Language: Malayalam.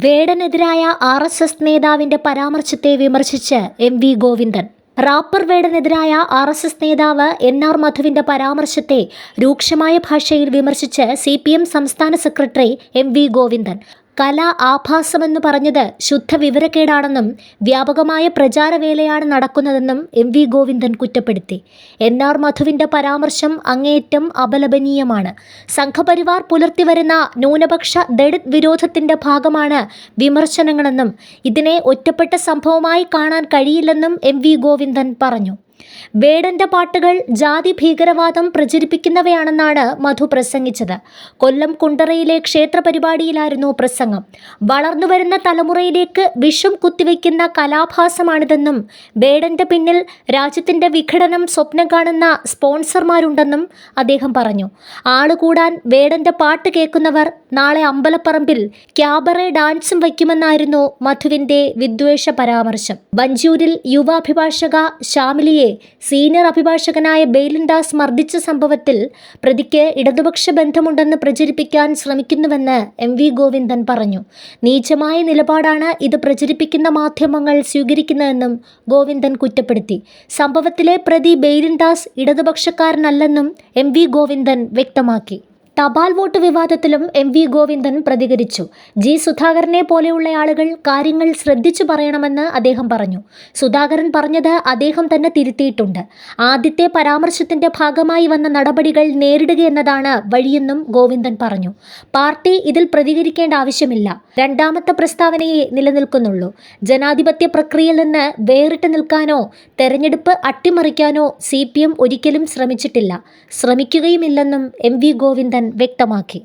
വേടനെതിരായ RSS നേതാവിന്റെ പരാമർശത്തെ വിമർശിച്ച് MV ഗോവിന്ദൻ. റാപ്പർ വേടനെതിരായ RSS നേതാവ് NR മധുവിന്റെ പരാമർശത്തെ രൂക്ഷമായ ഭാഷയിൽ വിമർശിച്ച് CPM സംസ്ഥാന സെക്രട്ടറി MV ഗോവിന്ദൻ. കല ആഭാസമെന്ന് പറഞ്ഞത് ശുദ്ധ വിവരക്കേടാണെന്നും വ്യാപകമായ പ്രചാരവേലയാണ് നടക്കുന്നതെന്നും MV ഗോവിന്ദൻ കുറ്റപ്പെടുത്തി. NR മധുവിന്റെ പരാമർശം അങ്ങേയറ്റം അപലപനീയമാണ്. സംഘപരിവാർ പുലർത്തിവരുന്ന ന്യൂനപക്ഷ ദളിത് വിരോധത്തിന്റെ ഭാഗമാണ് വിമർശനങ്ങളെന്നും ഇതിനെ ഒറ്റപ്പെട്ട സംഭവമായി കാണാൻ കഴിയില്ലെന്നും MV ഗോവിന്ദൻ പറഞ്ഞു. വേടന്റെ പാട്ടുകൾ ജാതി ഭീകരവാദം പ്രചരിപ്പിക്കുന്നവയാണെന്നാണ് മധു പ്രസംഗിച്ചത്. കൊല്ലം കുണ്ടറയിലെ ക്ഷേത്ര പരിപാടിയിലായിരുന്നു പ്രസംഗം. വളർന്നുവരുന്ന തലമുറയിലേക്ക് വിഷം കുത്തിവെക്കുന്ന കലാഭാസമാണിതെന്നും വേടന്റെ പിന്നിൽ രാജ്യത്തിന്റെ വിഘടനം സ്വപ്നം കാണുന്ന സ്പോൺസർമാരുണ്ടെന്നും അദ്ദേഹം പറഞ്ഞു. ആളുകൂടാൻ വേടന്റെ പാട്ട് കേൾക്കുന്നവർ നാളെ അമ്പലപ്പറമ്പിൽ ക്യാബറെ ഡാൻസും വയ്ക്കുമെന്നായിരുന്നു മധുവിന്റെ വിദ്വേഷ പരാമർശം. വഞ്ചൂരിൽ യുവ അഭിഭാഷക ഷാമിലിയെ സീനിയർ അഭിഭാഷകനായ ബെയിലിൻഡാസ് മർദ്ദിച്ച സംഭവത്തിൽ പ്രതിക്ക് ഇടതുപക്ഷ ബന്ധമുണ്ടെന്ന് പ്രചരിപ്പിക്കാൻ ശ്രമിക്കുന്നുവെന്ന് MV ഗോവിന്ദൻ പറഞ്ഞു. നീചമായ നിലപാടാണ് ഇത് പ്രചരിപ്പിക്കുന്ന മാധ്യമങ്ങൾ സ്വീകരിക്കുന്നതെന്നും ഗോവിന്ദൻ കുറ്റപ്പെടുത്തി. സംഭവത്തിലെ പ്രതി ബെയിലിൻഡാസ് ഇടതുപക്ഷക്കാരനല്ലെന്നും MV ഗോവിന്ദൻ വ്യക്തമാക്കി. തപാൽ വോട്ട് വിവാദത്തിലും MV ഗോവിന്ദൻ പ്രതികരിച്ചു. സുധാകരനെ പോലെയുള്ള ആളുകൾ കാര്യങ്ങൾ ശ്രദ്ധിച്ചു പറയണമെന്ന് അദ്ദേഹം പറഞ്ഞു. സുധാകരൻ പറഞ്ഞത് അദ്ദേഹം തന്നെ തിരുത്തിയിട്ടുണ്ട്. ആദ്യത്തെ പരാമർശത്തിന്റെ ഭാഗമായി വന്ന നടപടികൾ നേരിടുകയെന്നതാണ് വഴിയെന്നും ഗോവിന്ദൻ പറഞ്ഞു. പാർട്ടി ഇതിൽ പ്രതികരിക്കേണ്ട ആവശ്യമില്ല. രണ്ടാമത്തെ പ്രസ്താവനയെ നിലനിൽക്കുന്നുള്ളൂ. ജനാധിപത്യ പ്രക്രിയയിൽ നിന്ന് വേറിട്ട് നിൽക്കാനോ തെരഞ്ഞെടുപ്പ് അട്ടിമറിക്കാനോ CPM ഒരിക്കലും ശ്രമിച്ചിട്ടില്ല, ശ്രമിക്കുകയുമില്ലെന്നും MV ഗോവിന്ദൻ വ്യക്തമാക്കി.